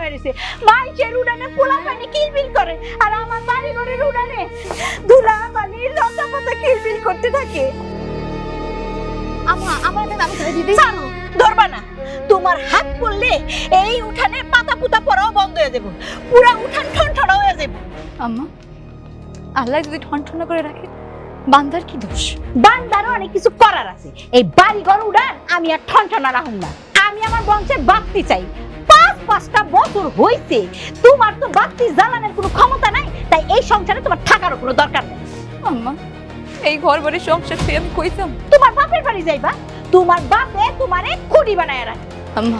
হয়ে রয়েছে। মানুষের উড়ানে পোলা পানি কিলবিল করে, আর আমার বাড়ি ঘরের উড়ানে ধুলা বালি লতা পাতা কিলবিল করতে থাকে। আমার আমি ধরে দিদি। ছাড়ো, ধরবা না। তোমার হাত পড়লে এই উঠানে পাতা পুতা পড়াও বন্ধ হয়ে যাবে, পুরা উঠান ঠনঠনা হয়ে যাবে। আম্মা, আল্লাহ যদি ঠনঠনা করে রাখে, বান্দার কি দোষ? বান্দারও অনেক কিছু করার আছে। এই বাড়ি ঘর উড়ান আমি আর ঠনঠনা রাখুন না। আমি আমার বংশে বাড়তি চাই। 5-5টা বছর হইছে, তোমার তো বাড়তি জ্বালানোর কোনো ক্ষমতা নাই, তাই এই সংসারে তোমার থাকারও কোনো দরকার নেই। আম্মা, এই ঘর বাড়ির সংসার থেকে আমি কইতাম তোমার বাপের বাড়ি যাইবা, তোমার বাপে তোমারে খুঁড়ি বানায় রাখে। আম্মা,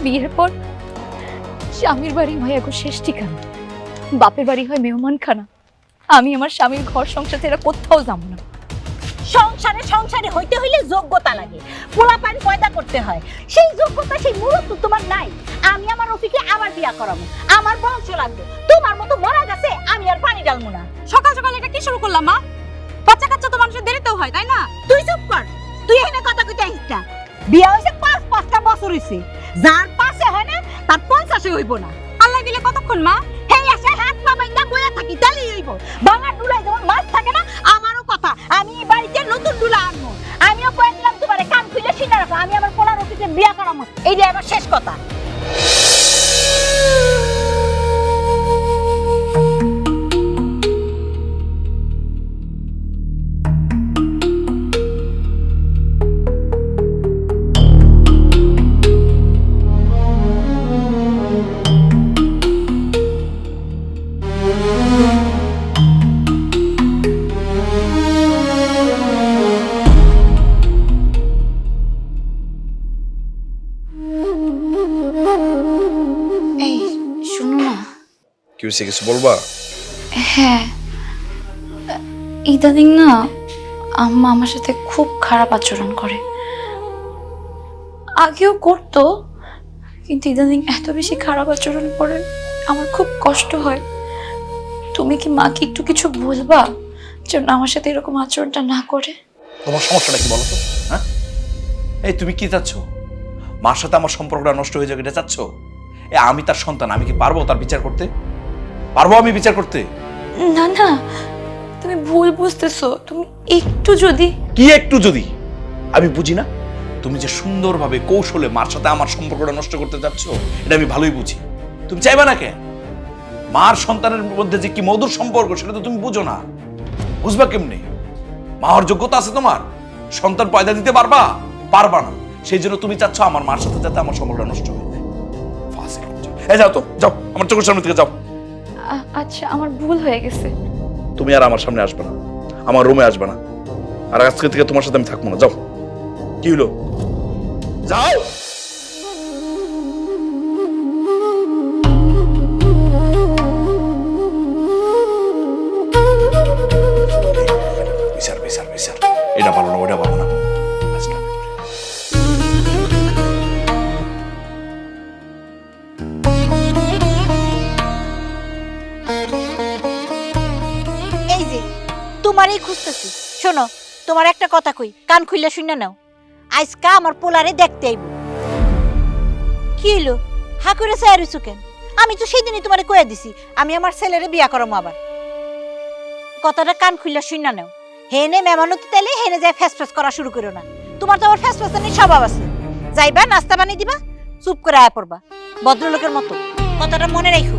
বিয়ের পর স্বামীর বাড়ি হয় এখন শেষ ঠিকানা, বাপের বাড়ি হয় মেহমান খানা। আমি আমার স্বামীর ঘর সংসার ছেড়ে কোথাও যাবো না। সংসারে হইতে হইলে যোগ্যতা লাগে, পোলাপান পয়দা করতে হয়। সেই যোগ্যতা, সেই মুহূর্ত তোমার নাই। আমি আমার রফিকে আবার বিয়া করাবো, আমার বংশ লাগবে। তোমার মতো মরা গেছে আমি আর পানি ডালবো না। সকাল সকাল এটা কি শুরু করলাম মা? বাচ্চা কাচ্চা তো মানুষের দেরিতেও হয়, তাই না? তুই চুপ কর, তুই এখানে কথা কইতে আসিস না। বিয়া হইছে 5-5টা বছর হইছে, যার পাশে হয় না তার 50-এ হইব না। আল্লাহ দিলে কতক্ষণ মা? হেই আসে হাত পা বাইন্দা বইয়া থাকি, তাহলেই হইব। ভাঙা ডুলায় যেমন মাছ থাকে না, আমারও কথা। আমি এই বাড়িতে নতুন ডুলা আনবো। আমিও কয়ে দিলাম তোমারে, কান খুলে শুনে রাখো, আমি আমার পোলার অফিসে বিয়া করাবো। এইটা আমার শেষ কথা। এই শুনো না। কি হয়েছে, কিছু বলবা? হ্যাঁ, ইদানিং না আম্মা আমার সাথে খুব খারাপ আচরণ করে। আগেও করতো, কিন্তু ইদানিং এত বেশি খারাপ আচরণ করে আমার খুব কষ্ট হয়। তুমি কি মাকে একটু কিছু বলবা যেন আমার সাথে এরকম আচরণটা না করে? তোমার সমস্যাটা কি বলো তো? হ্যাঁ, এই তুমি কি চাচ্ছ? মার সাথে আমার সম্পর্কটা নষ্ট হয়ে যাবে এটা চাচ্ছ? আমি তার সন্তান, আমি কি পারবো তার বিচার করতে? পারবো আমি বিচার করতে? না না, তুমি ভুল বুঝতেছো। তুমি একটু যদি কি একটু যদি? আমি বুঝি না? তুমি যে সুন্দরভাবে কৌশলে মার সাথে আমার সম্পর্কটা নষ্ট করতে চাচ্ছ, এটা আমি ভালোই বুঝি। তুমি চাইবা না কেন? মার সন্তানের মধ্যে যে কি মধুর সম্পর্ক সেটা তো তুমি বুঝো না। বুঝবা কেমনে? মা হওয়ার যোগ্যতা আছে তোমার? সন্তান পয়দা দিতে পারবা? পারবা না। সেই জন্য তুমি চাচ্ছ আমার মার সাথে যাতে আমার সম্পর্কটা নষ্ট হয়ে যায়। এই যাও তো, যাও আমার চোখের সামনে থেকে যাও। আচ্ছা, আমার ভুল হয়ে গেছে। তুমি আর আমার সামনে আসবে না, আমার রুমে আসবে না। আর আজকে থেকে তোমার সাথে আমি থাকবো না। যাও। কি হলো? যাও। বিচার বিচার বিচার, এটা ভালো না, ওটা ভালো না। এই যে তোমারই খুঁজতেছি। শোনো, তোমার একটা কথা কই, কান খুললে শুনে নাও। আজকা আমার পোলারে দেখতে আইব। কি হইলো? হা করে চাইরুছো কেন? আমি তো সেদিনই তোমারে কয়ে দিছি আমি আমার ছেলেরে বিয়া করামো। আবার কথাটা কান খুললে শুনে নাও। হেনে মেহমানতি তাইলে হেনে যায় ফ্যাস ফ্যাস করা শুরু করো না। তোমার তো আবার ফ্যাস ফ্যাসানি স্বভাব আছে। যাইবা নাস্তা বানিয়ে দিবা, চুপ করে আয়া পড়বা ভদ্রলোকের মতো। কথাটা মনে রাখো।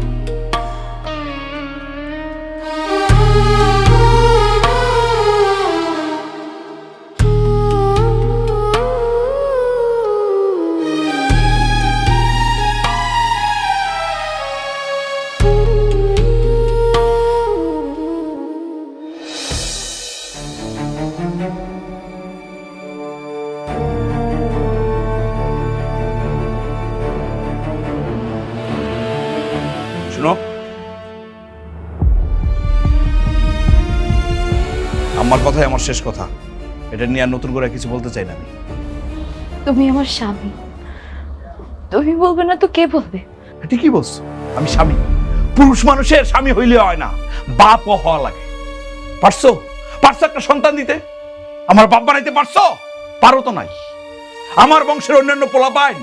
শুনো, আমার কথাই আমার শেষ কথা। এটা নিয়ে আর নতুন করে কিছু বলতে চাই না আমি। তুমি আমার স্বামী, তুমি বলবে না তো কে বলবে? ঠিকই বলছো, আমি স্বামী। পুরুষ মানুষের স্বামী হইলে হয় না, বাপও হওয়া লাগে। পারছো? পারছো একটা সন্তান দিতে? আমার বাপ বানাইতে পারছো? পারো তো নাই। আমার বংশের অন্যান্য পোলা পাইন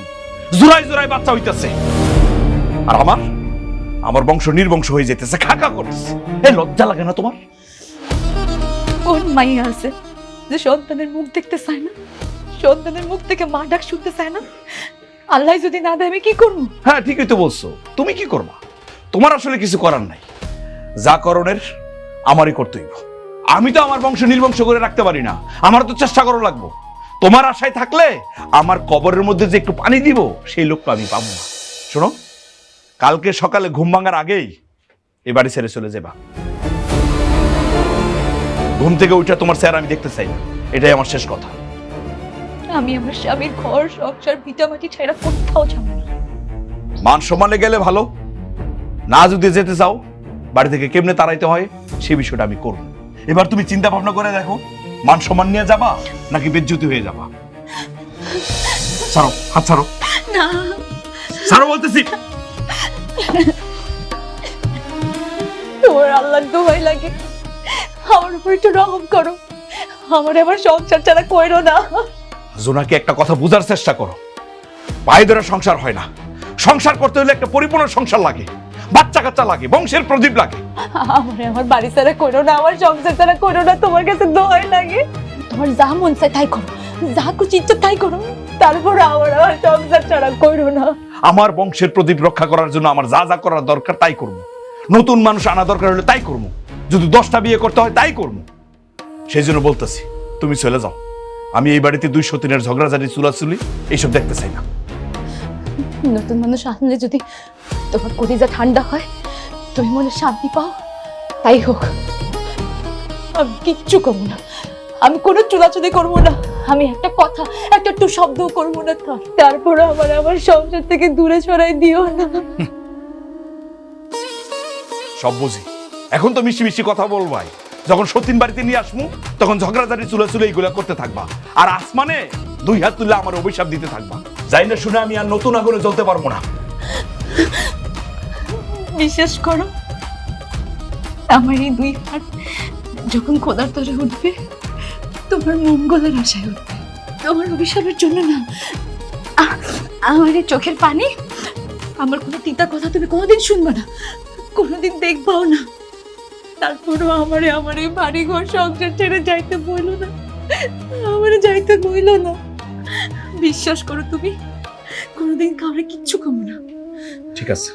জোড়ায় জোড়ায় বাচ্চা হইতেছে। আর আমার বংশ নির্বংশ হয়ে যেতেছে, খাকা করতেছে। এই লজ্জা লাগে না তোমার? কোন মাইয়া আছে যে সন্তানের মুখ দেখতে চায় না, সন্তানের মুখ থেকে মা ডাক শুনতে চায় না? আল্লাহ যদি না দেয় আমি কি করবো? হ্যাঁ, ঠিকই তো বলছো। তুমি কি করবা? তোমার আসলে কিছু করার নাই। যা করণের আমারই কর্তব্য। আমি তো আমার বংশ নির্বংশ করে রাখতে পারি না, আমার তো চেষ্টা করা লাগবো। তোমার আশায় থাকলে আমার কবরের মধ্যে যে একটু পানি দিব সেই লোকটা আমি পাবো না। শোনো, কালকে সকালে ঘুম ভাঙার আগেই এ বাড়ি ছেড়ে চলে যাবা। ঘুম থেকে উঠে তোমার চেহারা আমি দেখতে চাই না, এটাই আমার শেষ কথা। আমি আমার স্বামীর ঘর সংসার ভিটামাটি ছেড়ে কোথাও যাবো না। মান সম্মানে গেলে ভালো, না যদি যেতে চাও বাড়ি থেকে কেমনে তাড়াইতে হয় সে বিষয়টা আমি করব। এবার তুমি চিন্তা ভাবনা করে দেখো, মান সম্মান নিয়ে যাবা নাকি বেজ্জতি হয়ে যাবা? ছাড়ো, হাত ছাড়ো। না, ছাড়ো বলতেছি। তোমার আল্লাহর দোহাই লাগে, আমার উপর একটু রহম করো। আমার আবার সংসার ছাড়া কইরো না। জোনাকে একটা কথা বোঝার চেষ্টা করো, ভাই ধরে সংসার হয় না। সংসার করতে হলে একটা পরিপূর্ণ সংসার লাগে, বাচ্চা কাচ্চা লাগে, বংশের প্রদীপ লাগে। আমার বাড়ি ছাড়া করো না, আমার সংসার ছাড়া করো না, তোমার কাছে দোহাই লাগে। তোমার যা মন চায় তাই করো, যা কিছু ইচ্ছে তাই করো, তারপর আমার সংসার ছাড়া করো না। আমার বংশের প্রদীপ রক্ষা করার জন্য আমার যা যা করার দরকার তাই করবো। নতুন মানুষ আনা দরকার হলে তাই করবো, যদি 10টা বিয়ে করতে হয় তাই করবো। সেই জন্য বলতেছি তুমি চলে যাও। আমি এই বাড়িতে 200 দিনের ঝগড়াঝাড়ি চুলাচুলি এইসব দেখতে চাই না। নতুন মানুষ আসলে যদি তোমার কলিজা ঠান্ডা হয়, তুমি মনে শান্তি পাও, তাই হোক। আমি কিচ্ছু করবো না, আমি কোনো চুলাচুলি করবো না, আমি একটা কথা একটা একটু শব্দও করবো না। তারপর আমার সংসার থেকে দূরে সরাই দিও না। সব বুঝি, এখন তো মিষ্টি মিষ্টি কথা বলবাই। যখন সতীন বাড়িতে নিয়ে আসবো তখন ঝগড়াঝাড়ি চুলাচুলি এইগুলা করতে থাকবা, আর আসমানে 2 হাত তুলে আমার অভিশাপ দিতে থাকবা। যাই না শুনে আমি আর নতুন আগুনে জ্বলতে পারবো না। বিশ্বাস করো, আমার এই 2 হাত যখন খোদার তরে উঠবে, তোমার মঙ্গলের আশায় উঠবে, তোমার অভিশাপের জন্য না। আমার এই চোখের পানি, আমার কোনো তিতা কথা তুমি কোনোদিন শুনবে না, কোনোদিন দেখবাও না। তারপরও আমার এই বাড়ি ঘর সংসার ছেড়ে যাইতে বইল না, আমার যাইতে বইল না। বিশ্বাস করো, তুমি কোনোদিন কাউরে কিচ্ছু কমো না। ঠিক আছে,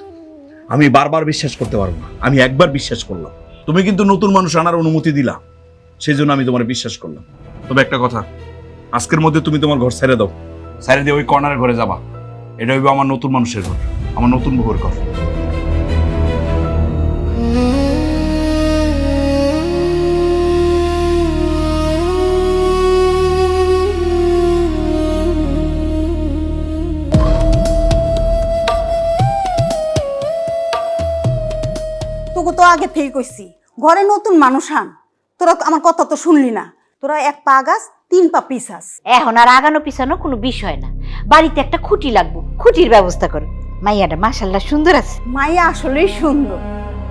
আমি বারবার বিশ্বাস করতে পারবো না, আমি একবার বিশ্বাস করলাম। তুমি কিন্তু নতুন মানুষ আনার অনুমতি দিলা, সেই জন্য আমি তোমার বিশ্বাস করলাম। তবে একটা কথা, আজকের মধ্যে তুমি তোমার ঘর ছেড়ে দাও, ছেড়ে দিয়ে ওই কর্নারের ঘরে যাবা। এটা হইবে আমার নতুন মানুষের ঘর, আমার নতুন বউয়ের ঘর। তোকে তো আগে থেকে কইছি ঘরে নতুন মানুষ আন, তোরা আমার কথা তো শুনলি না। তোরা 1 পা গাছ 3 পা পিছাস। এখন আর আগানো পিছানো কোনো বিষয় না, বাড়িতে একটা খুঁটি লাগবো, খুঁটির ব্যবস্থা করো। মাইয়াটা মাশাআল্লাহ সুন্দর আছে। মাইয়া আসলেই সুন্দর,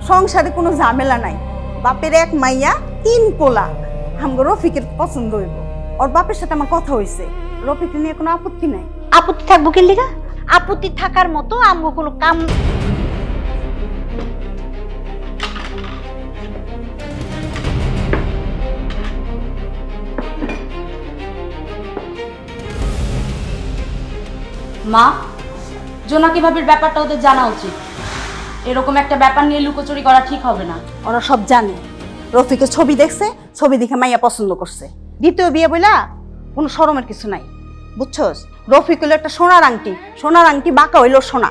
সংসারে কোনো ঝামেলা নাই। বাপের 1 মাইয়া 3 পোলা। আমগো রফিকের পছন্দ হইব। ওর বাপের সাথে আমার কথা হইছে, রফিক নিয়ে কোনো আপত্তি নাই। আপত্তি থাকবো কি লিগা? আপত্তি থাকার মতো আমগো কোনো কাম। মা, জোনাকি ভাবির ব্যাপারটা ওদের জানা উচিত। এরকম একটা ব্যাপার নিয়ে লুকোচুরি করা ঠিক হবে না। ওরা সব জানে রফিকের ছবি দেখছে, ছবি দেখে মাইয়া পছন্দ করছে। দ্বিতীয় বিয়ে বইলা কোনো শরমের কিছু নাই, বুঝছস? রফিক হইলো একটা সোনার আংটি, সোনার আংটি বাঁকা হইলো সোনা,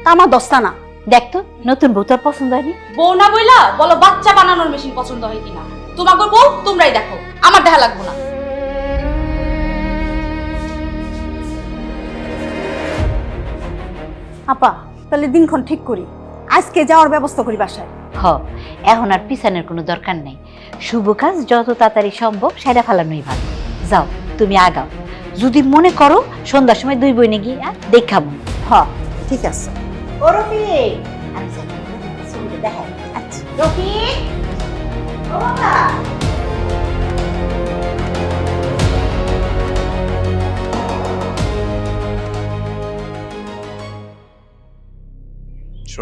কামা দস্তা না। দেখতো নতুন বউ তোর পছন্দ হয়নি? বউ না বইলা বলো বাচ্চা বানানোর মেশিন পছন্দ হয় কিনা। তোমাকে বউ তোমরাই দেখো, আমার দেখা লাগবো না। আপা, তাহলে দিনক্ষণ ঠিক করি, আজকে যাওয়ার ব্যবস্থা করি বাসায়। হ, এখন আর পিছানোর কোনো দরকার নেই। শুভ কাজ যত তাড়াতাড়ি সম্ভব সেটা ফেলানোই ভালো। যাও, তুমি আগাও। যদি মনে করো সন্ধ্যার সময় 2 বইনে গিয়ে দেখাবো। হ, ঠিক আছে। ও রফিক, আমি যাই, ছবিটা দেখাই। আচ্ছা রফিক, ও বাবা।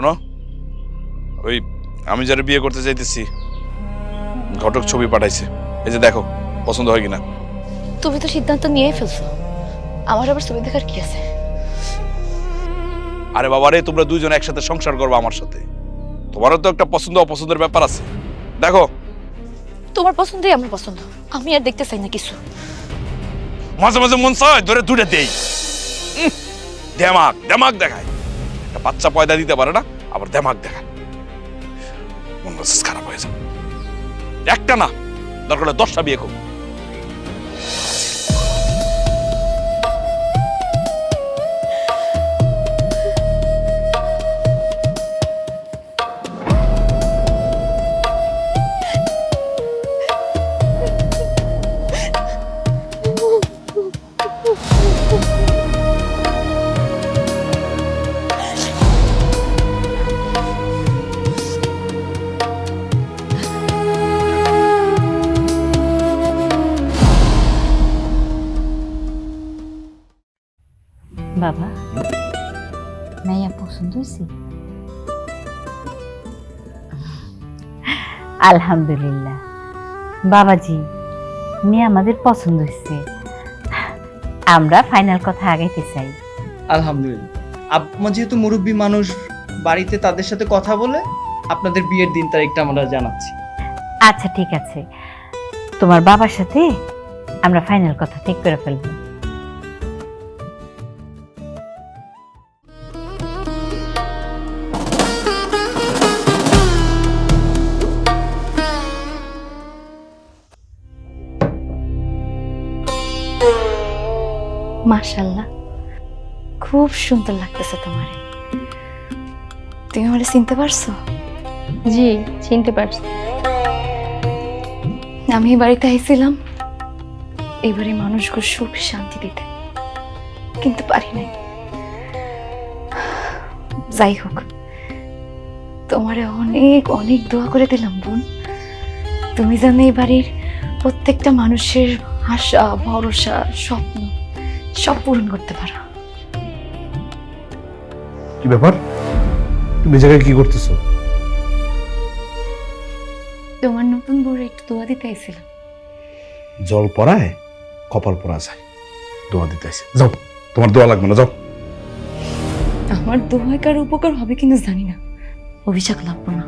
শোনো, ওই আমি যারা বিয়ে করতে চাইতেছি ঘটক ছবি পাঠাইছে, এই যে দেখো পছন্দ হয় কিনা। তুমি তো সিদ্ধান্ত নিয়েই ফেলছো, আমার আবার ছবি দেখার কি আছে? আরে বাবা রে, তোমরা দুইজন একসাথে সংসার করবে আমার সাথে, তোমারও তো একটা পছন্দ অপছন্দের ব্যাপার আছে। দেখো তোমার পছন্দই আমার পছন্দ, আমি আর দেখতে চাই না কিছু। মাঝে মাঝে মন চায় ধরে দুইটা দেই, দেমাগ দেমাগ দেখায়। একটা বাচ্চা পয়দা দিতে পারে না, আবার দেমাগ দেখায়। মন মেজাজ খারাপ হয়ে যায়। একটা না, দরকার হলে 10টা বিয়ে করবো। বাবা, মাইয়া পছন্দ হয়েছে? আলহামদুলিল্লাহ বাবাজি, মেয়ে আমাদের পছন্দ হয়েছে। আমরা ফাইনাল কথা আগাইতে চাই। আলহামদুলিল্লাহ। আম্মা যেহেতু মুরব্বী মানুষ, বাড়িতে তাদের সাথে কথা বলে আপনাদের বিয়ের দিন তারিখটা আমরা জানাচ্ছি। আচ্ছা ঠিক আছে, তোমার বাবার সাথে আমরা ফাইনাল কথা ঠিক করে ফেলবো। মাশাআল্লাহ, খুব সুন্দর লাগতেছে তোমারে। তুমি আমারে চিনতে পারছো? জি, চিনতে পারছি। আমি এই বাড়িতে আইছিলাম এবারে মানুষগুলো সুখ শান্তি দিতে, কিন্তু পারি নাই। যাই হোক, তোমারে অনেক অনেক দোয়া করে দিলাম বোন। তুমি জানো এই বাড়ির প্রত্যেকটা মানুষের আশা, ভরসা, স্বপ্ন সব পূরণ করতে পারো। কি ব্যাপার, তুমি এই জায়গায় কি করতেছো? তোমার নতুন বউরে একটু দোয়া দিতে আইছিলাম। জল পড়ায় কপাল পড়া যায়, দোয়া দিতে আসে। যাও, তোমার দোয়া লাগবে না, যাও। আমার দোয়ায় কার উপকার হবে কিনা জানি না, অভিশাপ লাগবো না।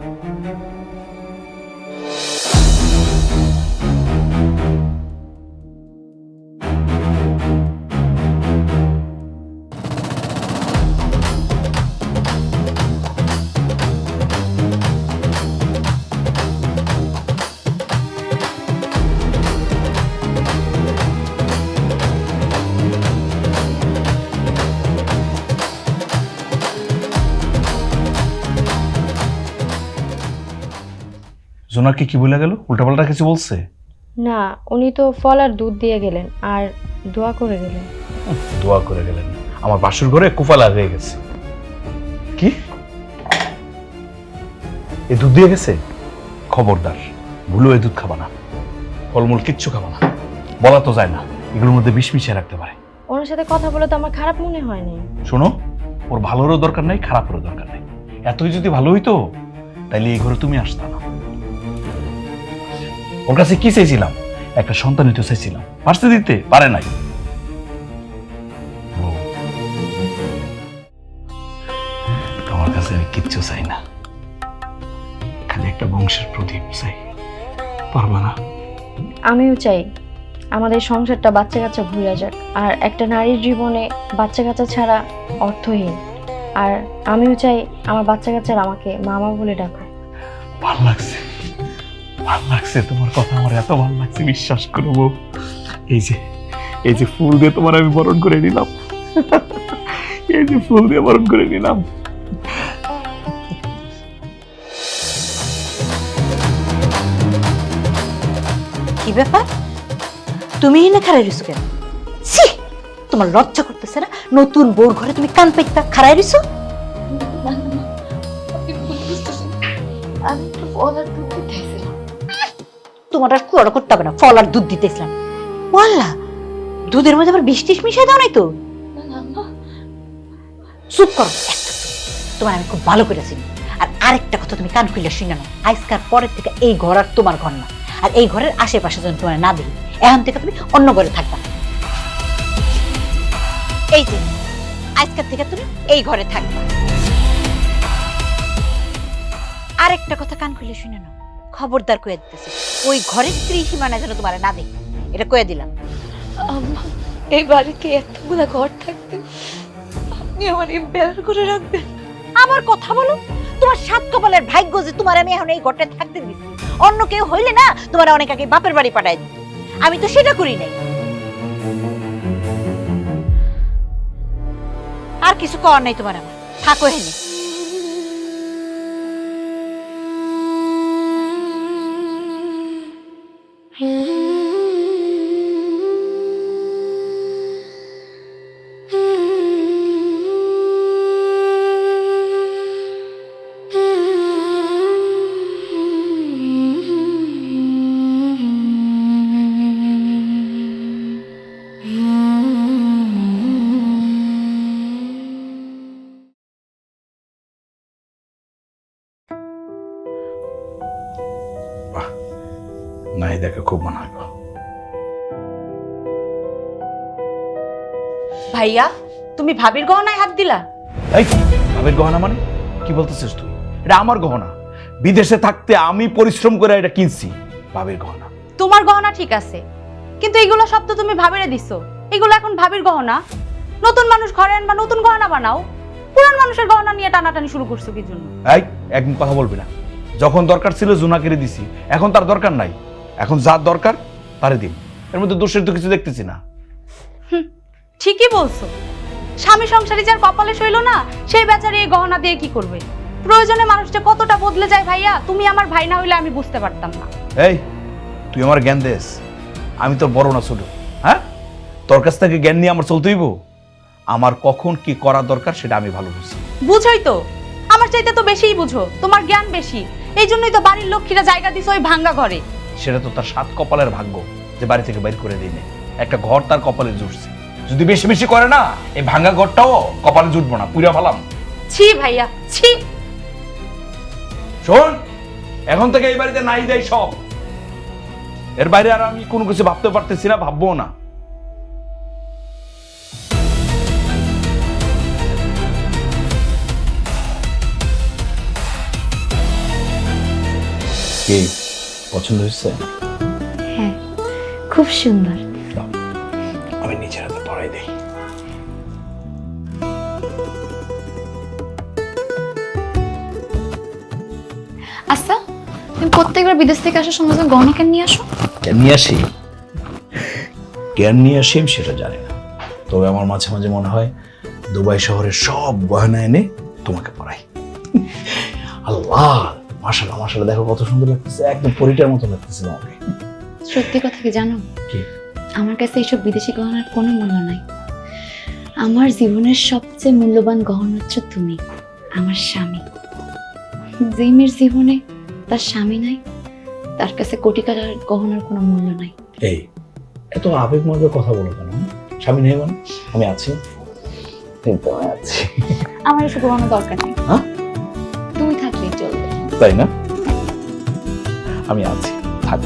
জোনাকে কি বলে গেল? উল্টাপাল্টা কিছু বলছে? না, উনি তো ফল আর দুধ দিয়ে গেলেন আর দোয়া করে গেলেন। দোয়া করে গেলেন? আমার বাসুর ঘরে কুফা লাগিয়ে গেছে। কি এই দুধ দিয়ে গেছে? খবরদার, ভুলো এই দুধ খাবা না, ফলমূল কিচ্ছু খাবা না। বলা তো যায় না, এগুলোর মধ্যে বিষ মিশিয়ে রাখতে পারে। ওনার সাথে কথা বলে তো আমার খারাপ মনে হয়নি। শোনো, ওর ভালোরও দরকার নাই, খারাপেরও দরকার নাই। এতই যদি ভালো হইতো তাইলে এই ঘরে তুমি আসতা না। ওর কাছে কি চাইছিলাম? একটা সন্তানই তো চাইছিলাম, পারছে দিতে? পারে নাই। তোমার কাছে আমি কিচ্ছু চাই না, খালি একটা বংশের প্রদীপ চাই। পারবা না? আমিও চাই আমাদের সংসারটা বাচ্চা কাচ্চা ভুলে যাক, আর একটা নারীর জীবনে বাচ্চা কাচ্চা ছাড়া অর্থহীন। আর আমিও চাই আমার বাচ্চা কাচ্চারা আমাকে মামা বলে ডাকো। ভাল লাগছে, ভাল লাগছে তোমার কথা, আমার এত ভাল লাগছে, বিশ্বাস করবো। এই যে ফুল দিয়ে তোমার আমি বরণ করে নিলাম, এই যে ফুল দিয়ে বরণ করে নিলাম। কি ব্যাপার, তুমি এনে খাড়াই রইছো কেন? ছি, তোমার লজ্জা করতেছে না? নতুন বউর ঘরে তুমি কান পাইতা খাড়াই রইছো? আমি একটু ফল আর দুধ দিতে আইছিলাম। তোমার আর কুয়ারা করতে হবে না, ফল আর দুধ দিতেছিলাম। বললা দুধের মধ্যে আবার বিষ টিস মিশিয়ে দাও নাই তো? চুপ করো, তোমার আমি খুব ভালো করে চিনি। আর আরেকটা কথা তুমি কান খুলে শুনে নাও, আজকাল পরের থেকে এই ঘর আর তোমার ঘর না, আর এই ঘরের আশেপাশে যেন তোমার না দেখি। এখন থেকে তুমি অন্য ঘরে থাকবা। এই যে আজকের থেকে তুমি এই ঘরে থাকবা। আরেকটা কথা কান খুলে শুনে নাও, খবরদার কয়ে দিতেছে ওই ঘরের ত্রিসীমানা যেন তোমার না দেখি, এটা কয়ে দিলাম। আম্মা, এই বাড়িতে এতগুলা ঘর থাকতে আপনি আমার এই বের করে রাখবেন? আমার কথা বলো, তোমার সাত কপালের ভাগ্য যে তোমার আমি এখন এই ঘরটা থাকতে দিচ্ছি। অন্য কেউ হইলে না তোমার অনেক আগে বাপের বাড়ি পাঠাই দিত, আমি তো সেটা করি নাই। আর কিছু করার নাই তোমার, আমার থাকো হেনে। নাহিদাকে খুব মানাবে। ভাইয়া, তুমি ভাবির গহনায় হাত দিলা? এই ভাবের গহনা মানে কি বলতেছিস তুই? এটা আমার গহনা, বিদেশে থাকতে আমি পরিশ্রম করে এটা কিনছি। ভাবের গহনা তোমার গহনা ঠিক আছে, কিন্তু এগুলো সব তো তুমি ভাবিরে দিছো। এগুলো এখন ভাবির গহনা। নতুন মানুষ ঘরে আনবা, নতুন গহনা বানাও। পুরান মানুষের গহনা নিয়ে টানাটানি শুরু করছো কি জন্য? এই একদম কথা বলবি না। যখন দরকার ছিল জুনাকেরে দিছি, এখন তার দরকার নাই। এখন যার দরকার তারে দিন, এর মধ্যে দোষের তো কিছু দেখতেছি না। ঠিকই বলছো, স্বামী সংসারী যার কপালে সইল না, সেই বেচারি এই গহনা দিয়ে কি করবে? প্রয়োজনে মানুষটা কতটা বদলে যায় ভাইয়া, তুমি আমার ভাই না হইলে আমি বুঝতে পারতাম না। এই তুই আমার জ্ঞান দেস, আমি তোর বড় না ছোট? হ্যাঁ, তোর কাছ থেকে জ্ঞান নিয়ে আমার চলতে হইব? আমার কখন কি করা দরকার সেটা আমি ভালো বুঝি। বুঝোই তো, আমার চাইতে তো বেশিই বুঝো, তোমার জ্ঞান বেশি। এই জন্যই তো বাড়ির লক্ষ্মীরা জায়গা দিছে ওই ভাঙ্গা ঘরে। সেটা তো তার সাত কপালের ভাগ্য যে বাড়ি থেকে বাইর করে দিই নাই। একটা ঘর তার কপালে জুটছে, যদি বেশি বেশি করে না এই ভাঙ্গা ঘরটাও কপালে জুটবো না, পুরা ভালাম। ছি ভাইয়া, ছি। শোন, এখন থেকে এই বাড়িতে নাই দেয় সব, এর বাইরে আর আমি কোনো কিছু ভাবতে পারতেছি না, ভাববো না। কি পছন্দ হয়েছে? হ্যাঁ, খুব সুন্দর। আমি নিজের হাতে পড়াই দেই। আচ্ছা, তুমি প্রত্যেকবার বিদেশ থেকে আসার সময় তুমি গহনা কেন নিয়ে আসো? কেন নিয়ে আসি, কেন নিয়ে আসি আমি সেটা জানি না, তবে আমার মাঝে মাঝে মনে হয় দুবাই শহরের সব গয়না এনে তোমাকে পরাই। আল্লাহ, মাশাআল্লাহ মাশাআল্লাহ, দেখো কত সুন্দর লাগতেছে, একদম পরীটার মতো লাগতেছে তোমাকে। সত্যি কথা কি জানো, কি? আমার কাছে এইসব বিদেশি গহনার কোনো মূল্য নাই। আমার জীবনের সবচেয়ে মূল্যবান গহনা হচ্ছে তুমি, আমার স্বামী। যে মেয়ের জীবনে তার স্বামী নাই, তার কাছে কোটি টাকার গহনার কোনো মূল্য নাই। এই এত আবেগময় কথা বলো কেন? স্বামী নেই মানে? আমি আছি, কিন্তু আমি আছি। আমার এসব গহনা দরকার নেই, হ্যাঁ? তুমি থাকলেই চলবে। তাই না? আমি আছি, থাক।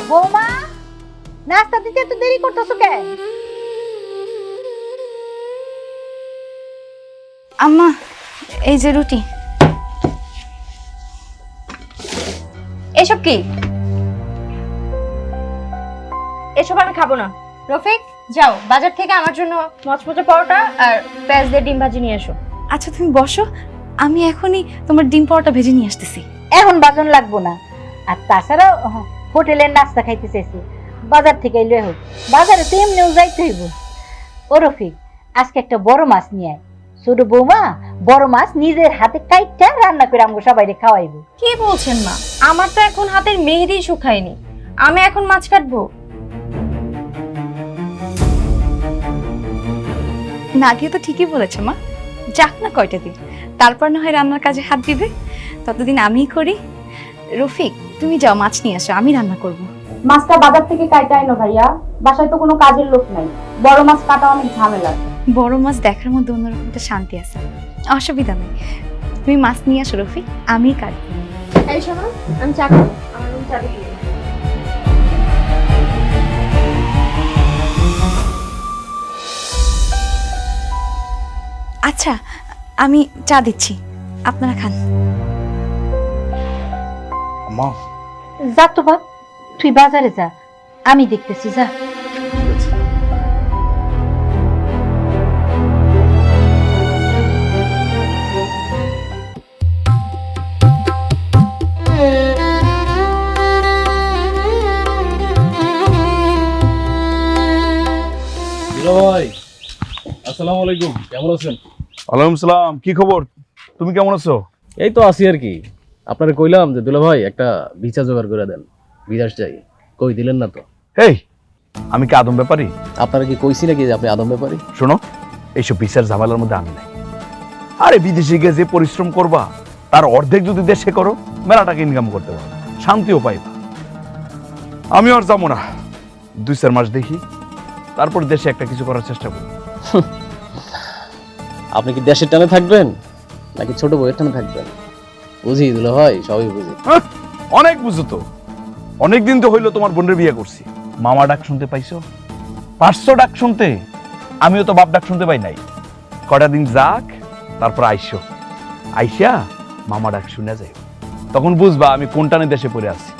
বৌমা, নাস্তা দিতে এত দেরি করতেছো কেন? আম্মা, এই যে রুটি। এসব কি? এসব আমি খাবো না। রফিক, যাও বাজার থেকে আমার জন্য মচমচে পরোটা আর পেঁয়াজ দিয়ে ডিম ভাজি নিয়ে এসো। আচ্ছা তুমি বসো, আমি এখনই তোমার ডিম পরোটা ভেজে নিয়ে আসতেছি। এখন বাজন লাগবো না, আর তাছাড়াও হোটেলের নাস্তা খাইতে চাইছি, বাজার থেকে লয়ে হোক। বাজারে তো এমনিও যাইতে হইব। ও রফিক, আজকে একটা বড় মাছ নিয়ে আয়। ছোট বৌমা বড় মাছ নিজের হাতে কাইটটা রান্না করে আমাকে সবাইকে খাওয়াইবো। কি বলছেন মা? আমার তো এখন হাতের মেহেদি শুকায়নি, আমি এখন মাছ কাটবো? নাদিয়া তো ঠিকই বলেছে মা, যাক না কয়টা দিন, তারপর না হয় রান্নার কাজে হাত দিবে। ততদিন আমিই করি। রফিক, তুমি যাও মাছ নিয়ে আসো, আমি রান্না করব। মাছটা বাজার থেকে কাইটা আইনো ভাইয়া, বাসায় তো কোনো কাজের লোক নাই, বড় মাছ কাটা অনেক ঝামেলা। বড় মাছ দেখার মধ্যে অন্যরকম একটা শান্তি আছে, অসুবিধা নেই। তুমি মাছ নিয়ে আসো রফিক, আমিই কাটবো। এই শোনো, আমি চা খাবো, আমার রুম চাবি দিয়ে দাও। আচ্ছা, আমি চা দিচ্ছি, আপনারা খান। আম্মা, যা তো বাপ, তুই বাজারে যা, আমি দেখতেছি, যা। ভাই, আসসালামু আলাইকুম, কেমন আছেন? ওয়ালাইকুম সালাম। কি খবর? তুমি কেমন আছো? এই তো আছি আর কি। আপনারে কইলাম যে দুলা ভাই একটা ভিসা জোগাড় করে দেন, বিদেশ যাই, কই দিলেন না তো। এই, আমি কি আদম ব্যাপারী? আপনারা কি কইছি নাকি যে আপনি আদম ব্যাপারী? শোনো, এইসব বিচার ঝামেলার মধ্যে আমি নাই। আরে বিদেশে গিয়ে যে পরিশ্রম করবা তার অর্ধেক যদি দেশে করো, মেলা টাকা ইনকাম করতে পারো, শান্তিও পাইবা। আমি আর যাবো না, 2-4 মাস দেখি, তারপর দেশে একটা কিছু করার চেষ্টা করি। আপনি কি দেশের টানে থাকবেন নাকি ছোট বউয়ের টানে থাকবেন? বুঝি দুলা ভাই, সবই বুঝি। অনেক বুঝো তো, অনেকদিন তো হইলো তোমার বোনের বিয়ে করছি। মামা ডাক শুনতে পাইছো? পারছো ডাক শুনতে? আমিও তো বাপ ডাক শুনতে পাই নাই। কটা দিন যাক, তারপর আইসো, আইসা মামা ডাক শুনে যাই, তখন বুঝবা আমি কোন টানে দেশে পড়ে আছি।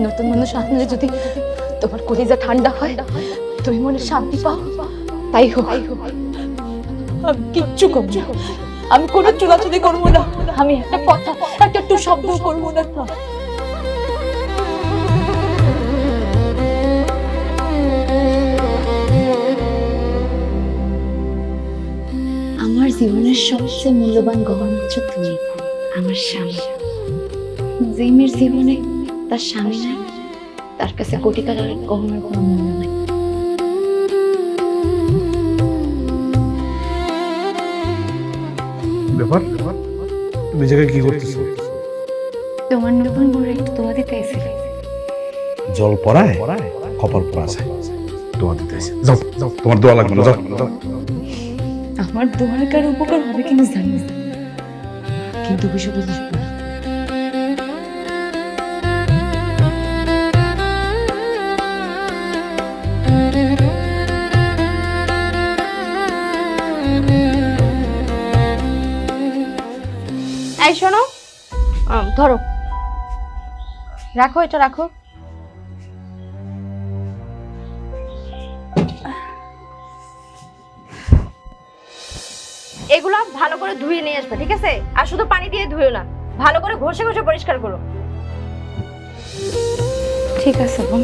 নতুন মানুষ আসলে যদি তোমার কলিজা ঠান্ডা হয়, তুমি মনে শান্তি পাও, তাই হোক। আমি কিচ্ছু করবো না, আমি কোনো চুলাচুলি করবো না, আমি একটা কথা, একটা শব্দ করবো না। আমার জীবনের সবচেয়ে মূল্যবান গহনা হচ্ছে তুমি, আমার স্বামী। যে মেয়ের জীবনে তার স্বামী নাই, তার কাছে কোটি টাকার গহনার কোনো মূল্য নাই। ব্যাপার, তুমি জায়গায় কি করতেছো? তোমার নতুন বউরে একটু দোয়া দিতে এসেছিল। জল পড়ায় কপাল পড়া যায়, দোয়া দিতে এসে। যাও যাও, তোমার দোয়া লাগবে না, যাও যাও। আমার দোয়ার কার উপকার হবে কিনা জানি না, কিন্তু বিষয় বুঝতে পারি। এই শোনো, ধরো, রাখো, এটা রাখো। এগুলো ভালো করে ধুয়ে নিয়ে আসবে, ঠিক আছে? আর শুধু পানি দিয়ে ধুইও না, ভালো করে ঘষে ঘষে পরিষ্কার করো। ঠিক আছে বোন।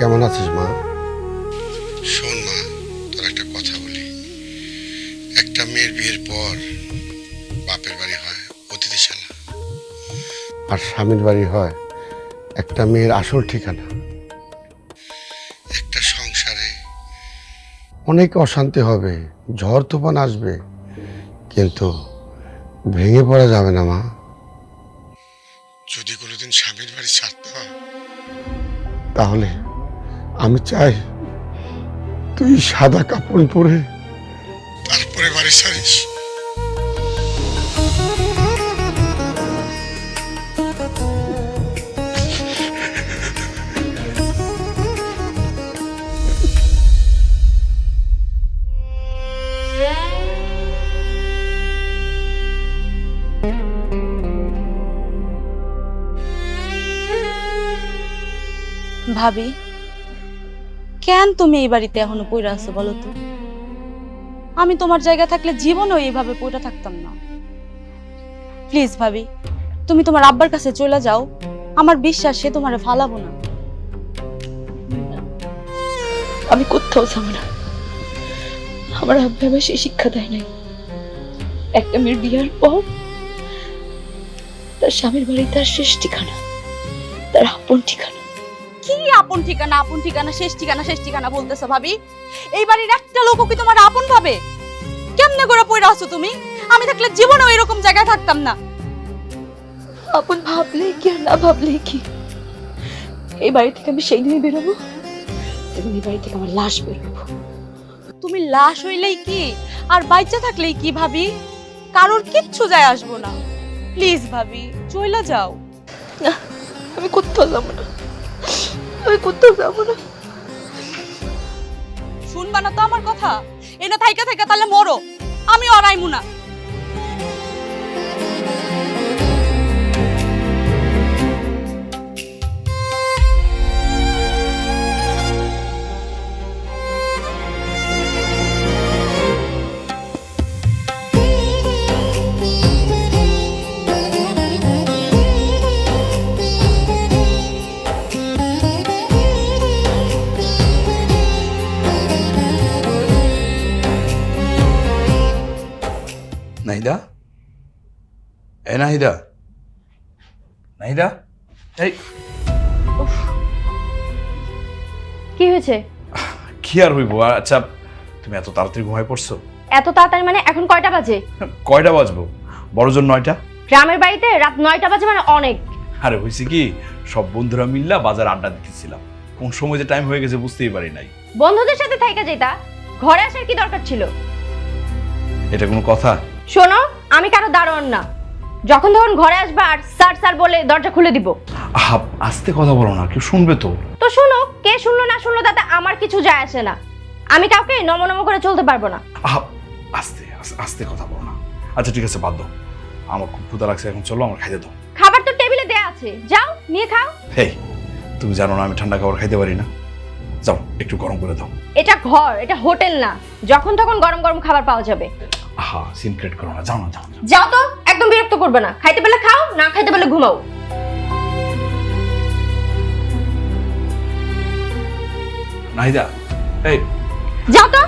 কেমন আছিস মা? শোন মা, তোর একটা কথা বলি। একটা মেয়ের বিয়ের পর বাপের বাড়ি হয় অতিথিশালা, আর স্বামীর বাড়ি হয় একটা মেয়ের আসল ঠিকানা। একটা সংসারে অনেক অশান্তি হবে, ঝড় তুফান আসবে, কিন্তু ভেঙে পড়া যাবে না মা। যদি কোনোদিন স্বামীর বাড়ি ছাড়তে হয়, তাহলে আমি চাই তুই সাদা কাপড় পরে তারপরে বাড়ি ছাড়িস। ভাবি, কেন তুমি এই বাড়িতে এখনো পইরা আছো বলো তো? আমি তোমার জায়গা থাকলে জীবনও এইভাবে পইরা থাকতাম না। প্লিজ ভাবি, তুমি তোমার আব্বার কাছে চলে যাও, আমার বিশ্বাস সে তোমারে ফালাবো না। আমি কোথাও যাব না। আমার আব্বা আমায় সে শিক্ষা দেয় নাই। একটা মেয়ের বিয়ার পর তার স্বামীর বাড়ি তার শেষ ঠিকানা, তার আপন ঠিকানা। কি আপন ঠিকানা, আপন ঠিকানা, শেষ ঠিকানা, শেষ ঠিকানা বলতেছো ভাবি? এই বাড়ির একটা লোকও কি তোমার আপন ভাবে? কেমনে করে পইরা আছো তুমি? আমি থাকলে জীবনেও এরকম জায়গায় থাকতাম না। আপন ভাবলে কি আর না ভাবলে কি, এই বাড়ি থেকে আমি সেই দিনই বেরোবো এবং এই বাড়ি থেকে আমার লাশ বেরোবো। তুমি লাশ হইলেই কি আর বাইচা থাকলেই কি ভাবি? কারোর কিচ্ছু যায় আসবো না। প্লিজ ভাবি, চইলা যাও। না, আমি কোথাও যাবো না, আমি কোথাও যাবো না। শুনবা না তো আমার কথা? এনা থাইকা থাইকা তাহলে মরো, আমি অরাইমু না। নাহিদা, এ নাহিদা, নাহিদা, এই কি হয়েছে? কি আর হইব? আচ্ছা, তুমি এত তাড়াতাড়ি ঘুমায় পড়ছো? এত তাড়াতাড়ি মানে এখন কয়টা বাজে? কয়টা বাজবো? বড়জন 9টা। গ্রামের বাড়িতে রাত 9টা বাজে মানে অনেক। আরে হয়েছে কি, সব বন্ধুরা মিল্লা বাজার আড্ডা দিতেছিলাম, কোন সময় যে টাইম হয়ে গেছে বুঝতেই পারি নাই। বন্ধুদের সাথে থাইকা যেতা, ঘরে আসার কি দরকার ছিল? এটা কোনো কথা? শোনো, আমি কারো দারোয়ান না, যখন তখন ঘরে আসবা আর স্যার স্যার বলে দরজা খুলে দিব। আস্তে কথা বলো না, কেউ শুনবে তো। তো শুনো, কে শুনলো না শুনলো তাতে আমার কিছু যায় আসে না। আমি কাউকে নম নম করে চলতে পারবো না। আস্তে আস্তে কথা বলো না। আচ্ছা ঠিক আছে, বাদ দাও, আমার খুব ক্ষুধা লাগছে, এখন চলো আমার খাইতে দাও। খাবার তো টেবিলে দেয়া আছে, যাও নিয়ে খাও। হেই, তুমি জানো না আমি ঠান্ডা খাবার খাইতে পারি না, যাও একটু গরম করে দাও। এটা ঘর, এটা হোটেল না, যখন তখন গরম গরম খাবার পাওয়া যাবে। সিন ক্রিয়েট করো না, যাও না, যাও। যাও তো, একদম বিরক্ত করবে না। খাইতে পেলে খাও, না খাইতে পেলে ঘুমাও। নাহিদা, এই যাও তো।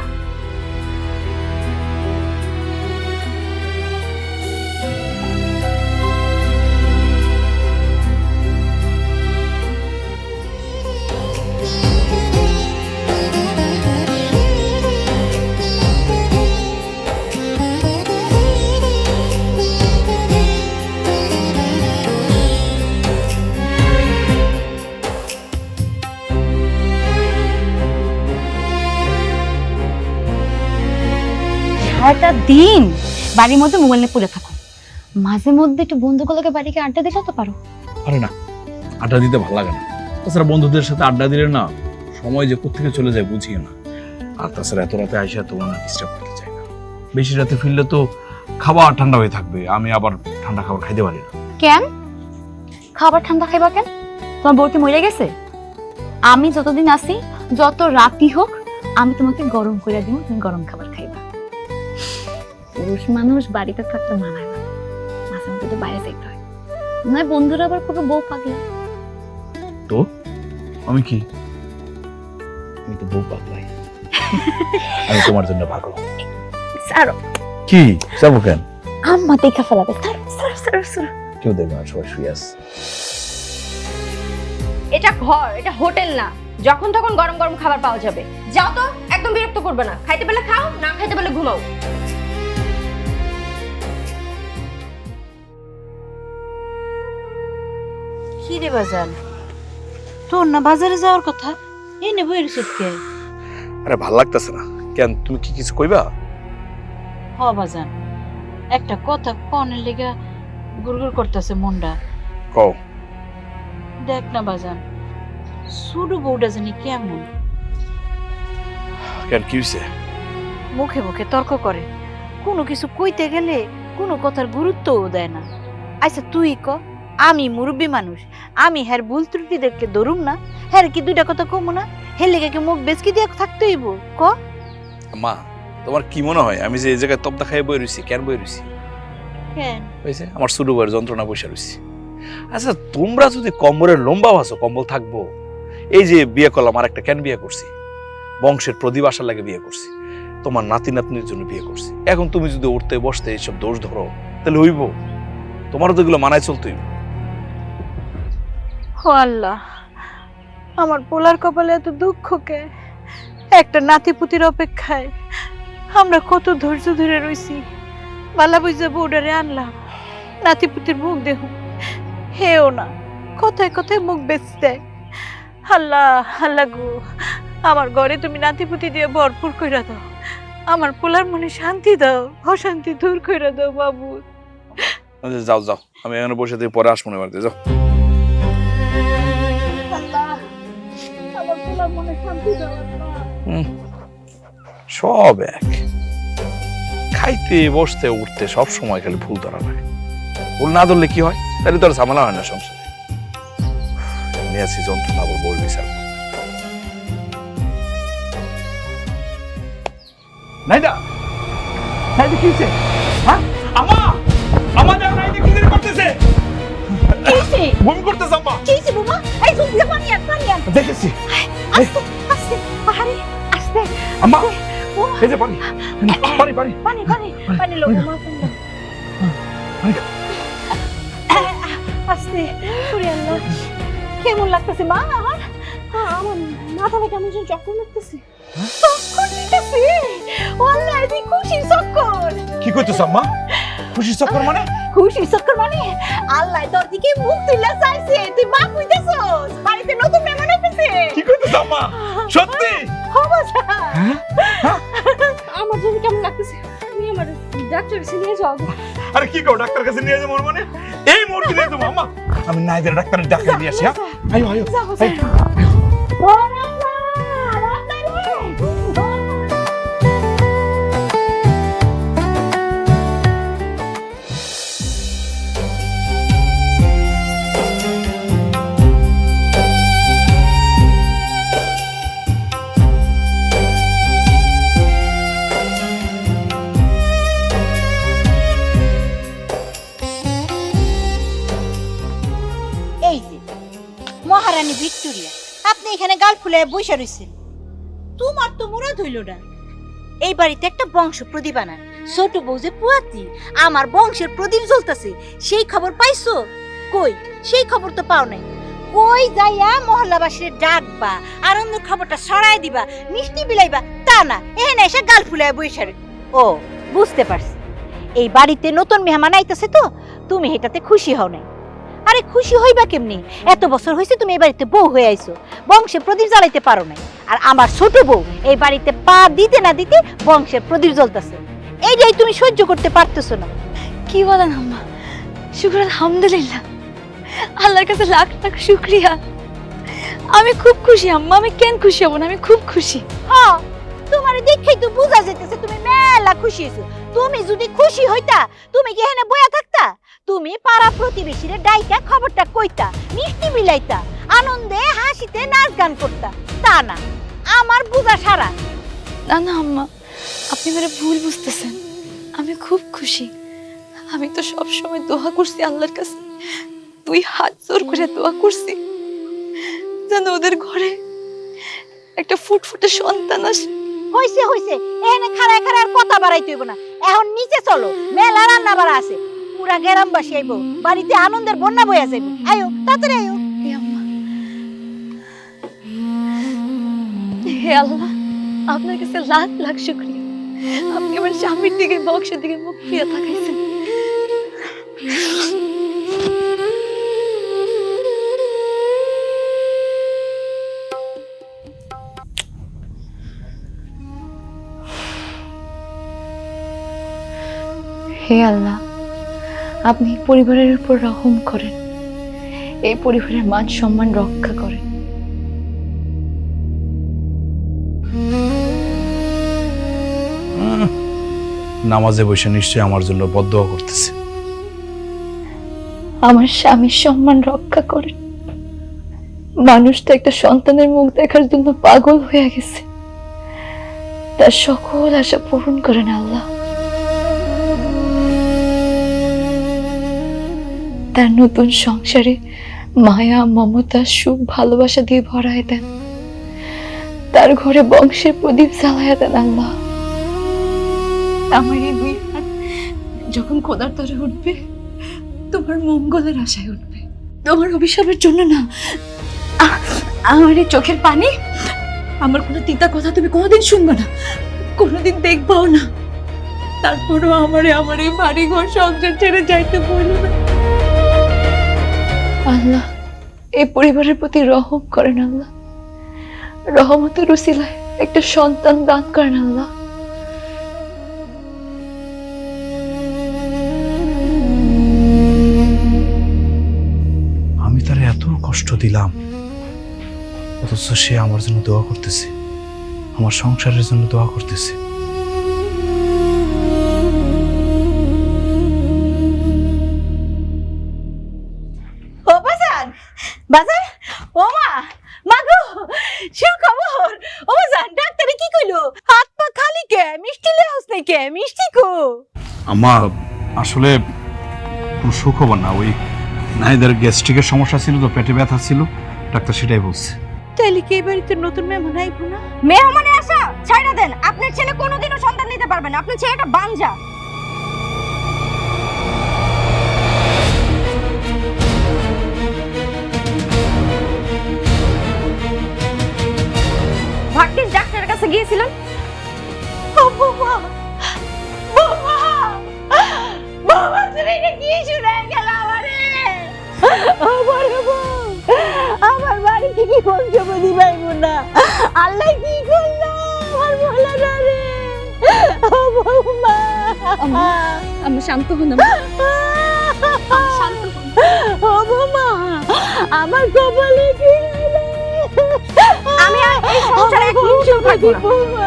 সারাটা দিন বাড়ির মধ্যে মোবাইল নিয়ে পড়ে থাকো। মাঝে মধ্যে একটু বন্ধুগুলোকে বাড়িকে আড্ডা দিতে তো পারো। আরে না, আড্ডা দিতে ভালো লাগে না। তাছাড়া বন্ধুদের সাথে আড্ডা দিলে না সময় যে কোত্থেকে চলে যায় বুঝিও না। আর তাছাড়া এত রাতে আইসা তোমার ডিস্টার্ব করতে চাই না। বেশি রাতে ফিরলে তো খাবার ঠান্ডা হয়ে থাকবে, আমি আবার ঠান্ডা খাবার খাইতে পারি না। কেন খাবার ঠান্ডা খাইবা কেন? তোমার বউ কি মরে গেছে? আমি যতদিন আছি, যত রাতি হোক, আমি তোমাকে গরম করে দিব, তুমি গরম খাবার খাইবা। পুরুষ মানুষ বাড়িতে থাকতে মানায় না, মাঝে মধ্যে তো বাইরে যাইতে হয়। নয় বন্ধুরা আবার খুব বউ পাগলা। তো আমি কি? আমি তো বউ পাগলাই। আমি তোমার জন্য পাগল। সারো কি যাবো কেন? আম্মা দেখা ফেলাবে। সারো কেউ দেখবে না, সবাই শুয়ে আছে। এটা ঘর, এটা হোটেল না, যখন তখন গরম গরম খাবার পাওয়া যাবে। যাও তো, একদম বিরক্ত করবে না। খাইতে পেলে খাও, না খাইতে পেলে ঘুমাও। কি রে বাজার, তোর না বাজারে যাওয়ার কথা, এই নেবো এর সুটকে। আরে ভাল লাগতেছে না কেন? তুমি কি কিছু কইবা? হ বাজান, একটা কথা কনের লেগা গুড়গুড় করতেছে মনটা। কও। দেখ না বাজান, ছোট বউটা জানি কেমন, কেন কি হইছে? মুখে মুখে তর্ক করে, কোনো কিছু কইতে গেলে কোনো কথার গুরুত্বও দেয় না। আচ্ছা তুই ক, আমি মুরব্বী মানুষ, আমি হ্যার ভুল ত্রুটিদেরকে ধরুম না? হ্যার কি দুইটা কথা কমু না? হের লেগে কি মুখ বেচকি দিয়ে থাকতে হইব? ক মা, তোমার কি মনে হয় আমি যে এই জায়গায় তবদা খাইয়ে বই রইছি? কেন বই রইছি? কেন? হয়েছে আমার ছোট বউয়ের যন্ত্রণা বসে রইছি। আচ্ছা, তোমরা যদি কম্বলের লম্বা ভাসো, কম্বল থাকবো? এই যে বিয়ে করলাম, আর একটা কেন বিয়ে করছি? বংশের প্রদীপ আসার লাগে বিয়ে করছি, তোমার নাতি নাতনির জন্য বিয়ে করছি। এখন তুমি যদি উঠতে বসতে এইসব দোষ ধরো, তাহলে হইব? তোমারও তো এগুলো মানায় চলতে হইব। ও আল্লাহ, আমার পোলার কপালে এত দুঃখ কে? একটা নাতিপুতির অপেক্ষায় আমরা কত ধৈর্য ধরে রইছি। বালা বুঝে বউডারে আনলাম, নাতিপুতির মুখ দেখুন, হেও না, কথায় কথায় মুখ বেচতে। আল্লাহ আল্লাহ গো, আমার ঘরে তুমি নাতিপুতি দিয়ে ভরপুর কইরা দাও, আমার পোলার মনে শান্তি দাও, অশান্তি দূর কইরা দাও বাবু। যাও যাও, আমি এখানে বসে থেকে পরে আসবো না বাড়িতে, যাও। সব এক, খাইতে বসতে উঠতে সব সময় খালি ফুল ধরা লাগে। ফুল না ধরলে কি হয়? তাহলে তো আর ঝামেলা হয় না সংসারে। নিয়ে আসি যন্ত্রণা, আবার বই বিচার। নাইদা, নাইদা কি হয়েছে? হ্যাঁ আমা, আমা যাও, নাইদা কি করতেছে? কিসে বমি করতেছে আম্মা। কিসে বুমা? এই জলদি পানি আন, পানি আন। দেখেছি। আস্তে আস্তে, আরে আস্তে। আম্মা, এই যে পানি, পানি পানি পানি পানি পানি লো বুমা, পানি। আস্তে, ওরে আল্লাহ, কেমন লাগতেছে মা? আমার আমার মাথাটা কেমন যেন চক্কর লাগতেছে। চক্কর লাগতেছে? ওয়াল্লাহ এদি খুশির চক্কর। কি কইতেছ আম্মা? খুশি চক্কর মানে? খুশির চক্কর মানে আল্লাহ তোর দিকে মুখ তুইলা চাইছে, তুই মা কইতেছস, বাড়িতে নতুন মেহমান আইছে। কি কইতেছ আম্মা? সত্যি? হবাসা আমার জন্য কেমন লাগতেছে? তুমি আমার ডাক্তার কাছে নিয়ে যাও। আরে কি কও, ডাক্তার কাছে নিয়ে যাবো মানে? এই মুহূর্তে নিয়ে যাবো আম্মা। আমি নাইদের ডাক্তারের ডাক্তার নিয়ে আসি। হ্যাঁ আয়ো আয়ো। এই যে মহারানী ভিক্টোরিয়া, আপনি এখানে গাল ফুলে বসে রইছেন, তোমার তো মুরাদ হইল না এই বাড়িতে একটা বংশ প্রদীপ আনা। ছোট বউ যে পুয়াতি, আমার বংশের প্রদীপ জ্বলতেছে, সেই খবর পাইছো? কই, সেই খবর তো পাও নাই। কই যাইয়া মহল্লাবাসীর ডাকবা, আনন্দের খবরটা ছড়াই দিবা, মিষ্টি বিলাইবা, তা না, এখানে এসে গাল ফুলায় বসে। ও বুঝতে পারছি, এই বাড়িতে নতুন মেহমান আইতেছে তো তুমি এটাতে খুশি হও নাই। আরে খুশি হইবা কেমনি? এত বছর হয়েছে তুমি এই বাড়িতে বউ হয়ে আইছো, বংশে প্রদীপ জ্বালাইতে পারো নাই। আর আমার ছোট বউ এই বাড়িতে পা দিতে না দিতে বংশের প্রদীপ জ্বলতেছে, এইটাই তুমি সহ্য করতে পারতেছো না। কি বলেন আম্মা? শুকর আলহামদুলিল্লাহ, আল্লাহর কাছে লাখ লাখ শুকরিয়া। আমি খুব খুশি আম্মা, আমি কেন খুশি হব না? আমি খুব খুশি। হ্যাঁ, তোমার দেখেই তো বোঝা যেতেছে তুমি মেলা খুশি হইছো। তুমি যদি খুশি হইতা, তুমি কি এখানে বইয়া থাকতা? তুমি পাড়া প্রতিবেশীরে ডাইকা খবরটা কইতা, মিষ্টি বিলাইতা, আনন্দে হাসিতে নাচ গান করতা, তা না, আমার বুঝা সারা। না না আম্মা, আপনি মেরে ভুল বুঝতেছেন। আমি খুব খুশি। আমি তো সব সময় দোয়া করছি আল্লাহর কাছে, 2 হাত জোর করে দোয়া করছি যেন ওদের ঘরে একটা ফুটফুটে সন্তান আসে। হইছে হইছে, এখানে খাড়ায় খাড়ায় আর কথা বাড়াইতে হইব না, এখন নিচে চলো, মেলা রান্না বাড়া আছে, পুরা গ্রামবাসী আইব, বাড়িতে আনন্দের বন্যা বইয়া যাইব। আয়ো তাড়াতাড়ি আয়ো। হে আল্লাহ, আপনার কাছে লাখ লাখ শুকরিয়া। আপনি আমার স্বামীর দিকে, বংশের দিকে মুখ ফিরে তাকাইছেন। হে আল্লাহ, আপনি পরিবারের উপর রহম করেন, এই পরিবারের মান সম্মান রক্ষা করেন। নামাজে বসে নিশ্চয়ই আমার জন্য বদদোয়া করতেছে। আমার স্বামীর সম্মান রক্ষা করেন। মানুষ তো একটা সন্তানের মুখ দেখার জন্য পাগল হয়ে গেছে, তার সকল আশা পূরণ করেন আল্লাহ। তার নতুন সংসারে মায়া, মমতা, সুখ, ভালোবাসা দিয়ে ভরায় দেন। তার ঘরে বংশের প্রদীপ জ্বালায় দেন আল্লাহ। আমার এই দুই হাত যখন খোদার তরে উঠবে, তোমার মঙ্গলের আশায় উঠবে, তোমার অভিশাপের জন্য না। আমার এই চোখের পানি, আমার কোনো তিতা কথা তুমি কোনোদিন শুনবে না, কোনোদিন দেখবাও না। তারপরও আমার এই বাড়ি ঘর সংসার ছেড়ে যাইতে বলবে না। আল্লাহ এই পরিবারের প্রতি রহম করেন আল্লাহ। রহমতের উসিলায় একটা সন্তান দান করেন আল্লাহ। আমি তার এত কষ্ট দিলাম, অথচ সে আমার জন্য দোয়া করতেছে, আমার সংসারের জন্য দোয়া করতেছে। ও বাজান, বাজান, ও মা, মাগো, সুখবর। ও বাজান, ডাক্তারে কি কইলো? হাত পা খালি কে? মিষ্টি লেহস নাই কে? মিষ্টি কো? আম্মা, আসলে কোনো সুখবর না, ওই নাইদার গ্যাস্ট্রিকের সমস্যা ছিল তো, পেটে ব্যথা ছিল, ডাক্তার সেটাই বলছে। তাইলে কি এই বাড়িতে নতুন মেহমান আইবো না? মেহমানে আসা ছাইড়া দেন। আপনার ছেলে কোনোদিনও সন্তান নিতে পারবে না। আপনার ছেলেটা বাঞ্জা। ভাগ্যিস ডাক্তারের কাছে গিয়েছিলেন। ও বাবা, বাবা, বাবা, তুমি এটা কি শুনাই গেল আমারে? আমার বউ, আমার বাড়িতে কি বংশপতি পাইব না? আল্লাহ কি করলো আমার বলে না রে? ও বৌমা, আমি শান্ত হন, শান্ত হন। ও বৌমা, আমার কপালে কি হলো? আমি আর এই সংসারে এক নিমিষও থাকবো না। বৌমা,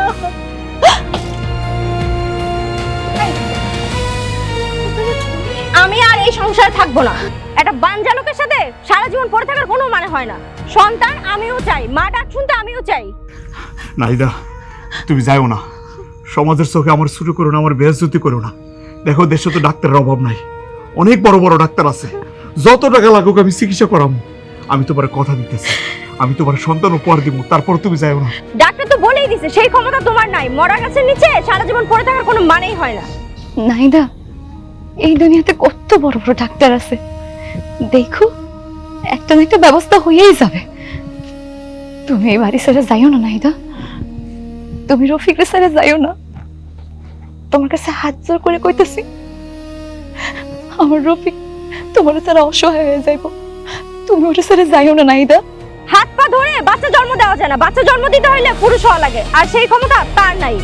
আমি আর এই সংসারে থাকবো না। একটা বাঞ্জা লোকের সাথে সারা জীবন পড়ে থাকার কোনো মানে হয় না। সন্তান আমিও চাই, মা ডাক শুনতে আমিও চাই। নাইদা, তুমি যাও না, সমাজের চোখে আমার ছোট করো না, আমার বেইজ্জতি করো না। দেখো, দেশে তো ডাক্তারের অভাব নাই, অনেক বড় বড় ডাক্তার আছে, যত টাকা লাগুক আমি চিকিৎসা করাবো। আমি তোমার কথা দিতেছি, আমি তোমার সন্তান উপহার দিব, তারপর তুমি যাও না। ডাক্তার তো বলেই দিছে সেই ক্ষমতা তোমার নাই। মরা গাছের নিচে সারা জীবন পড়ে থাকার কোনো মানেই হয় না। নাইদা, এই দুনিয়াতে কত বড় বড় ডাক্তার আছে, দেখো একটা না একটা ব্যবস্থা হয়েই যাবে। তুমি এই বাড়ি ছেড়ে যাইও না নাইদা, তুমি রফিকের ছেড়ে যাইও না। তোমার কাছে হাত জোর করে কইতেছি, আমার রফিক তোমার ছাড়া অসহায় হয়ে যাইব, তুমি ওটা ছেড়ে যাইও না নাইদা। হাত পা ধরে বাচ্চা জন্ম দেওয়া যায় না। বাচ্চা জন্ম দিতে হইলে পুরুষ হওয়া লাগে, আর সেই ক্ষমতা তার নাই।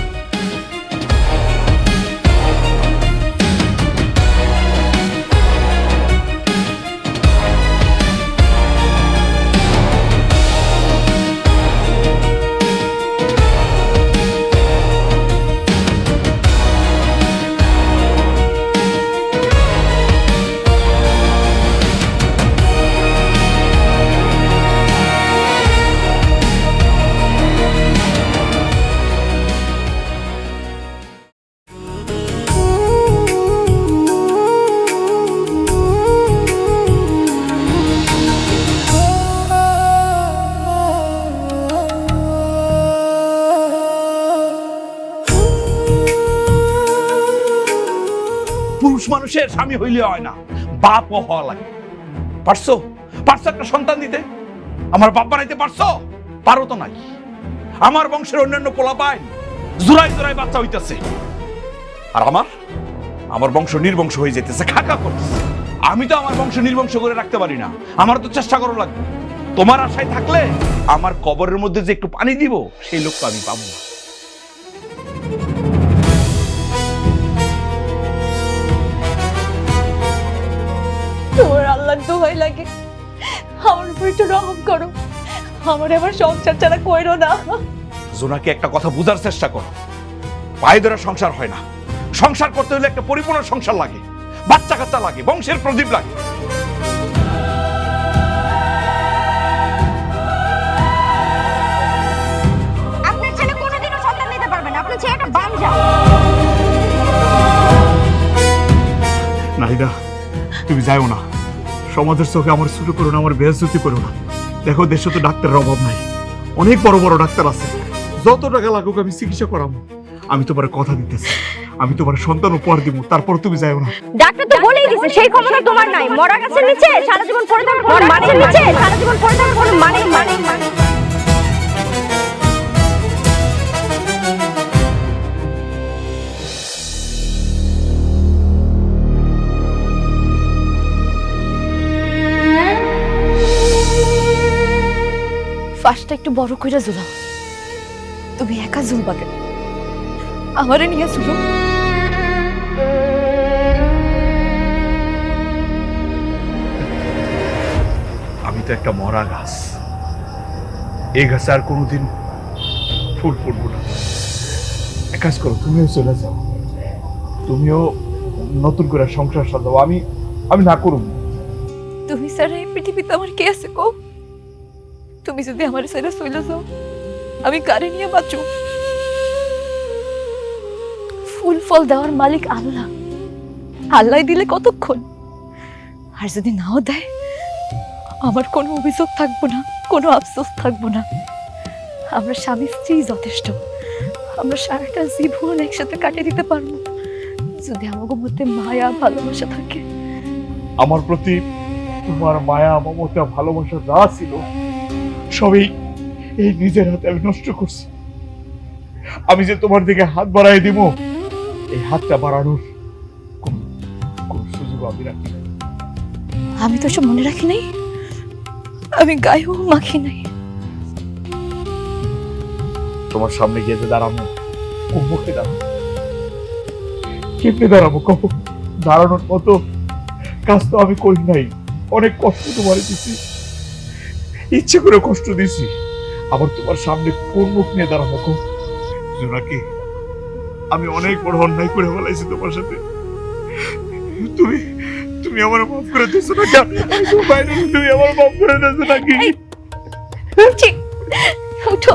পুরুষ মানুষের স্বামী হইলে হয় না, বাপও হওয়া লাগে। পারছো? পারছো একটা সন্তান দিতে? আমার বাপ বানাইতে পারছো? পারো তো নাই। আমার বংশের অন্যান্য পোলা পায় জোড়াই জোড়াই বাচ্চা হইতেছে, আর আমার বংশ নির্বংশ হয়ে যেতেছে, খাকা করতেছে। আমি তো আমার বংশ নির্বংশ করে রাখতে পারি না, আমার তো চেষ্টা করা লাগবে। তোমার আশায় থাকলে আমার কবরের মধ্যে যে একটু পানি দিব, সেই লোকটা আমি পাবো না। তোমার আল্লাহর দোহাই লাগে, আমার উপর একটু রহম করো। আমার সংসার ছাড়া কইরো না। জোনাকে একটা কথা বুঝার চেষ্টা করো, পায়ে ধরে সংসার হয় না। সংসার করতে হলে একটা পরিপূর্ণ সংসার লাগে, বাচ্চা কাচ্চা লাগে, বংশের প্রদীপ লাগে। নাহিদা তুমি যাও না, সমাজের চোখে আমার ছোট করো না, আমার বেয়াজ্জতি করো না। দেখো দেশে তো ডাক্তারের অভাব নাই, অনেক বড় বড় ডাক্তার আছে, যত টাকা লাগুক আমি চিকিৎসা করাবো। আমি তোমার কথা দিতেছি, আমি তোমার সন্তান উপহার দিব, তারপর তুমি যাও না। ডাক্তার তো বলেই দিয়েছে সেই ক্ষমতা তোমার নাই। মরা গাছের নিচে সারা জীবন পড়ে থাকার কোনো মানে নিচে সারা জীবন পড়ে থাকার কোনো মানে। ফাঁসটা একটু বড় কইরা ঝুলাও। তুমি একা ঝুলবা কেন? আমারে নিয়ে ঝুলো। আমি তো একটা মরা গাছ, এই গাছে আর কোনোদিন ফুল ফুটবো না। এক কাজ করো, তুমিও চলে যাও, তুমিও নতুন করে সংসার সাজাও। আমি না করব। তুমি ছাড়া এই পৃথিবীতে আমার কে আছে কো? তুমি যদি আমার ছেড়ে চলে যাও, আমি কারে নিয়ে বাঁচো? ফুল ফল দেওয়ার মালিক আল্লাহ, আল্লাহ দিলে কতক্ষণ, আর যদি নাও দেয় আমার কোনো অভিযোগ থাকবো না, কোনো আফসোস থাকবো না। আমরা স্বামী স্ত্রী যথেষ্ট, আমরা সারাটা জীবন একসাথে কাটিয়ে দিতে পারবো যদি আমাদের মধ্যে মায়া ভালোবাসা থাকে। আমার প্রতি তোমার মায়া মমতা ভালোবাসা যা ছিল সবই এই নিজের হাতে আমি নষ্ট করছি। আমি যে তোমার দিকে হাত বাড়াই দিব, এই হাতটা বাড়ানোর কোন সুযোগ আমি রাখি নাই। আমি তো সব মনে রাখি নাই, আমি গায়েও মাখি নাই। তোমার সামনে গিয়ে যে দাঁড়াবো, কোন মুখে দাঁড়াবো, কেমনে দাঁড়াবো? কব দাঁড়ানোর মতো কাজ তো আমি করি নাই। অনেক কষ্ট তোমার দিছি, ইচ্ছে করে কষ্ট দিছি, আবার তোমার সামনে কোন মুখ নিয়ে দাঁড়াবো? জোনাকি, আমি অনেক বড় অন্যায় করে ফেলাইছি তোমার সাথে। তুমি আমার মাফ করে দিছো নাকি? তুমি আমার মাফ করে দিছো নাকি? ঠিক উঠো।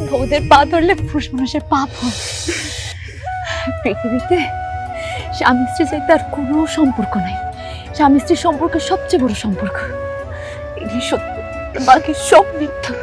বউদের পা ধরলে পুরুষ মানুষের পাপ হয়। পৃথিবীতে স্বামী স্ত্রী চাইতে আর কোনো সম্পর্ক নাই। স্বামী স্ত্রীর সম্পর্ক সবচেয়ে বড় সম্পর্ক। এই সত্য, বাকি সব মিথ্যা।